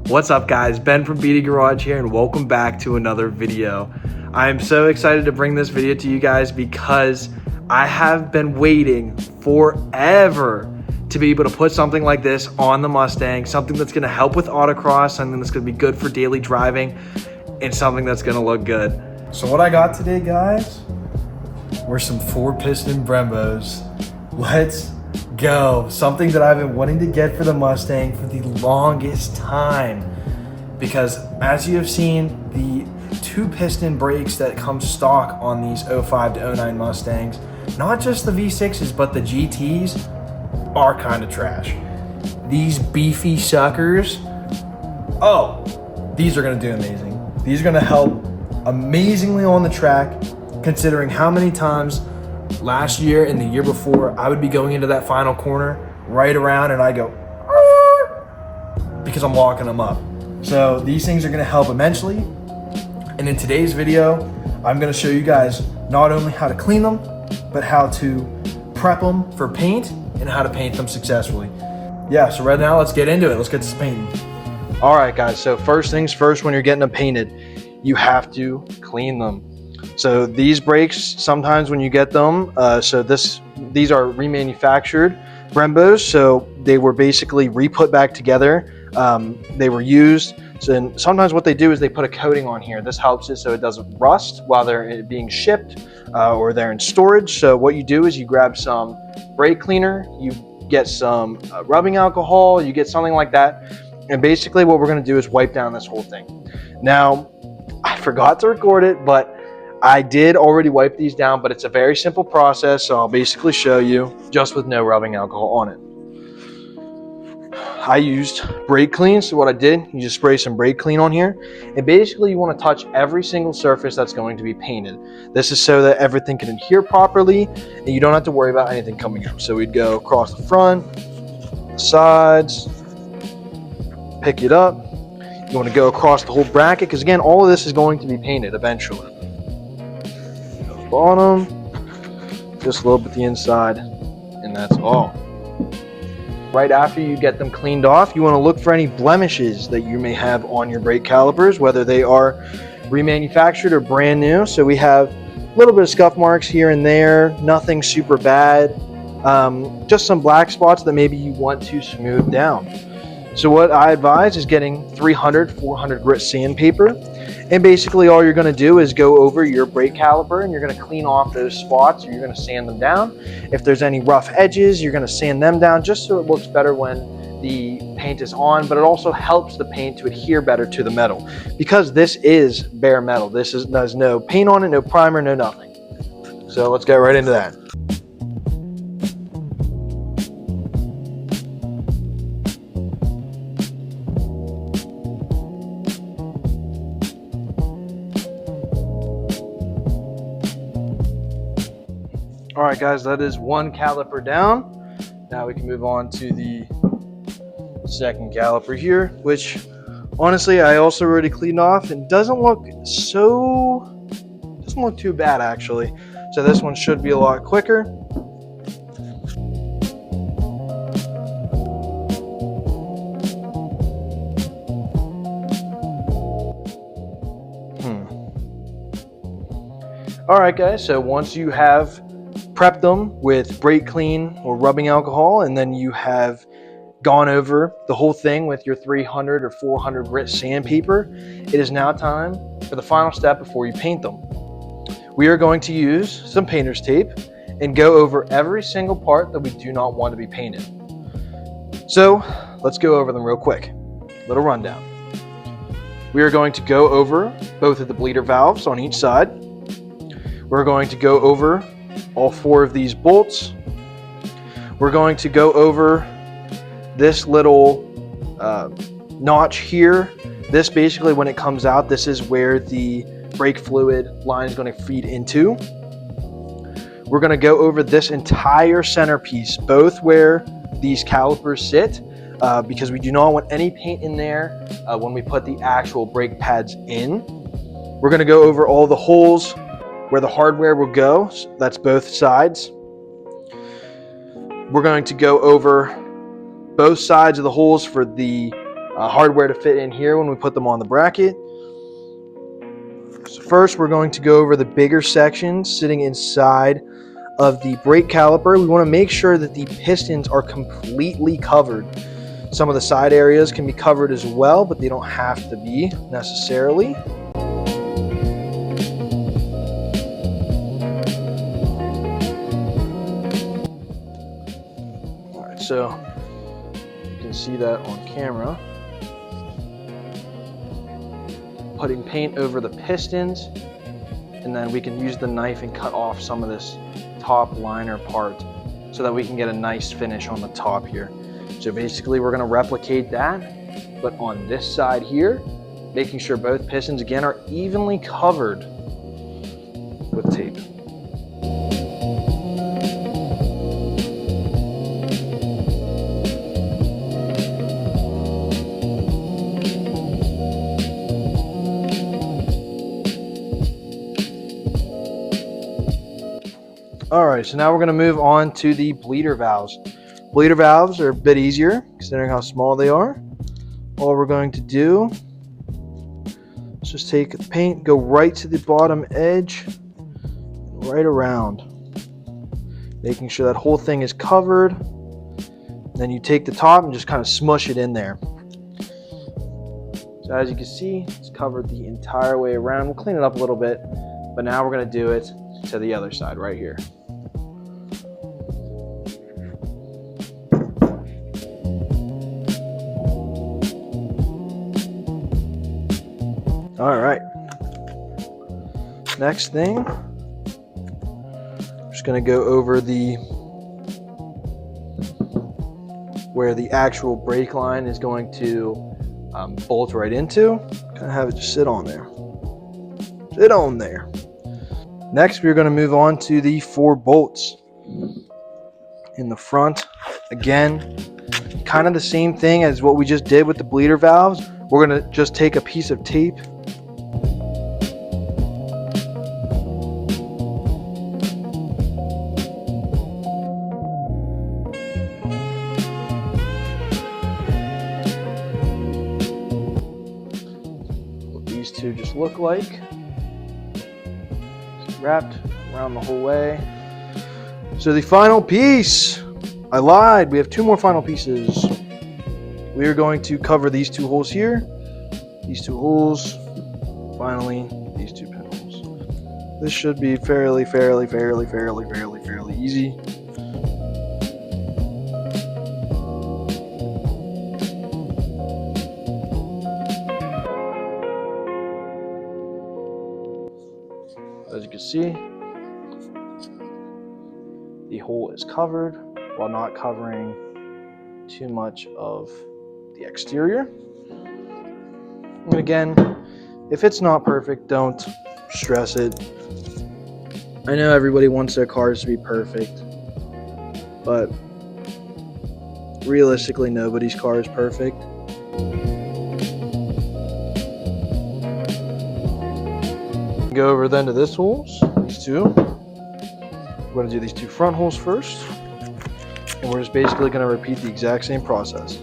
What's up guys, Ben from BD Garage here and welcome back to another video. I am so excited to bring this video to you guys because I have been waiting forever to be able to put something like this on the Mustang, something that's gonna help with autocross, something that's gonna be good for daily driving, and something that's gonna look good. So what I got today guys, were some 4-piston Brembos. Let's go. Something that I've been wanting to get for the Mustang for the longest time, because as you have seen, the 2-piston brakes that come stock on these 05 to 09 Mustangs, not just the V6s but the GTs, are kind of trash. These beefy suckers, oh, these are gonna do amazing. These are gonna help amazingly on the track, considering how many times last year and the year before I would be going into that final corner right around and I go because I'm locking them up. So these things are going to help immensely. And in today's video, I'm going to show you guys not only how to clean them, but how to prep them for paint and how to paint them successfully. Yeah, so right now let's get into it. Let's get this painting. All right guys, so first things first, when you're getting them painted, you have to clean them. So these brakes, sometimes when you get them, these are remanufactured Brembos, so they were basically re-put back together. They were used, and sometimes what they do is they put a coating on here. This helps it so it doesn't rust while they're being shipped or they're in storage. So what you do is you grab some brake cleaner, you get some rubbing alcohol, you get something like that, and basically what we're going to do is wipe down this whole thing. Now, I forgot to record it, but I did already wipe these down, but it's a very simple process, so I'll basically show you just with no rubbing alcohol on it. I used brake clean, so what I did, you just spray some brake clean on here, and basically you want to touch every single surface that's going to be painted. This is so that everything can adhere properly, and you don't have to worry about anything coming up. So we'd go across the front, the sides, pick it up. You want to go across the whole bracket, because again, all of this is going to be painted eventually. Bottom, just a little bit the inside, and that's all. Right after you get them cleaned off, you want to look for any blemishes that you may have on your brake calipers, whether they are remanufactured or brand new. So we have a little bit of scuff marks here and there, nothing super bad, just some black spots that maybe you want to smooth down. So what I advise is getting 300, 400 grit sandpaper. And basically all you're going to do is go over your brake caliper and you're going to clean off those spots, or you're going to sand them down. If there's any rough edges, you're going to sand them down just so it looks better when the paint is on, but it also helps the paint to adhere better to the metal, because this is bare metal. There's no paint on it, no primer, no nothing. So let's get right into that. All right guys, that is one caliper down. Now we can move on to the second caliper here, which honestly I also already cleaned off and doesn't look too bad actually. So this one should be a lot quicker. All right guys, so once you have prepped them with brake clean or rubbing alcohol, and then you have gone over the whole thing with your 300 or 400 grit sandpaper, it is now time for the final step before you paint them. We are going to use some painter's tape and go over every single part that we do not want to be painted. So let's go over them real quick. Little rundown. We are going to go over both of the bleeder valves on each side. We're going to go over all 4 of these bolts. We're going to go over this little notch here. This basically, when it comes out, this is where the brake fluid line is going to feed into. We're going to go over this entire centerpiece, both where these calipers sit, because we do not want any paint in there when we put the actual brake pads in. We're going to go over all the holes where the hardware will go. That's both sides. We're going to go over both sides of the holes for the hardware to fit in here when we put them on the bracket. So first, we're going to go over the bigger sections sitting inside of the brake caliper. We want to make sure that the pistons are completely covered. Some of the side areas can be covered as well, but they don't have to be necessarily. All right, so you can see that on camera. Putting paint over the pistons, and then we can use the knife and cut off some of this top liner part so that we can get a nice finish on the top here. So basically we're going to replicate that, but on this side here, making sure both pistons again are evenly covered with tape. Alright, so now we're going to move on to the bleeder valves. Bleeder valves are a bit easier considering how small they are. All we're going to do is just take the paint, go right to the bottom edge, right around, making sure that whole thing is covered. Then you take the top and just kind of smush it in there. So as you can see, it's covered the entire way around. We'll clean it up a little bit, but now we're going to do it to the other side right here. All right, next thing, I'm just going to go over where the actual brake line is going to bolt right into. Kind of have it just sit on there. Sit on there. Next, we're going to move on to the 4 bolts in the front. Again, kind of the same thing as what we just did with the bleeder valves. We're going to just take a piece of tape, what these two just look like. It's wrapped around the whole way. So the final piece, I lied, we have 2 more final pieces. We are going to cover these 2 holes here, these 2 holes, finally these 2 pinholes. This should be fairly easy. As you can see, the hole is covered while not covering too much of the exterior. And again, if it's not perfect, don't stress it. I know everybody wants their cars to be perfect, but realistically, nobody's car is perfect. Go over then to this holes, these 2. We're going to do these 2 front holes first, and we're just basically going to repeat the exact same process.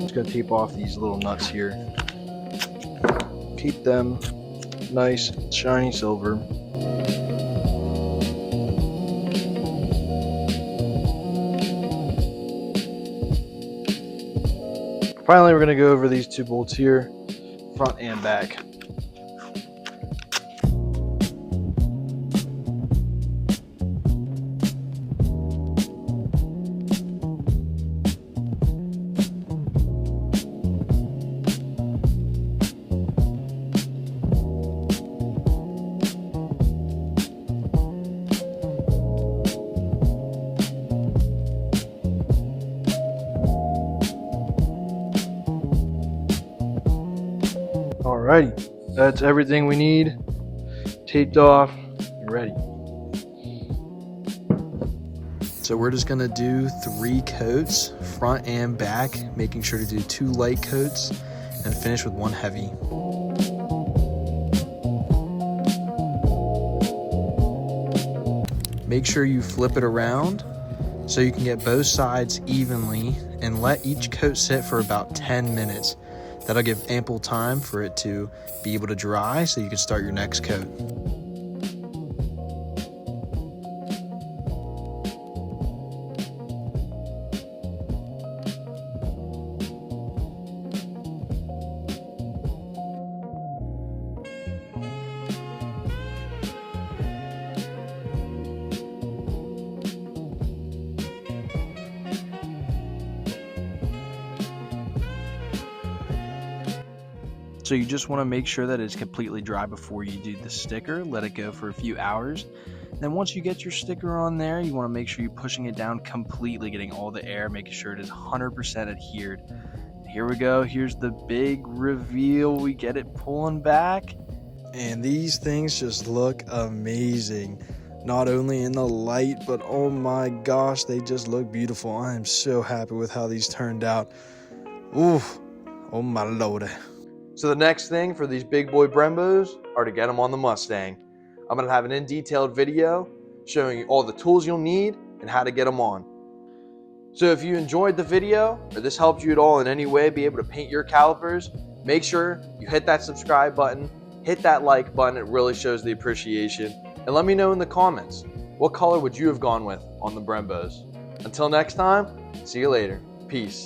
Just going to tape off these little nuts here. Keep them nice, shiny silver. Finally, we're going to go over these 2 bolts here, front and back. Alrighty, that's everything we need. Taped off and ready. So we're just gonna do 3 coats, front and back, making sure to do 2 light coats and finish with 1 heavy. Make sure you flip it around so you can get both sides evenly and let each coat sit for about 10 minutes. That'll give ample time for it to be able to dry so you can start your next coat. So you just want to make sure that it's completely dry before you do the sticker. Let it go for a few hours. Then once you get your sticker on there, you want to make sure you're pushing it down completely, getting all the air, making sure it is 100% adhered. Here we go. Here's the big reveal. We get it pulling back. And these things just look amazing. Not only in the light, but oh my gosh, they just look beautiful. I am so happy with how these turned out. Ooh, oh my lord. So the next thing for these big boy Brembos are to get them on the Mustang. I'm gonna have an in-detailed video showing you all the tools you'll need and how to get them on. So if you enjoyed the video or this helped you at all in any way be able to paint your calipers, make sure you hit that subscribe button, hit that like button, it really shows the appreciation. And let me know in the comments, what color would you have gone with on the Brembos? Until next time, see you later. Peace.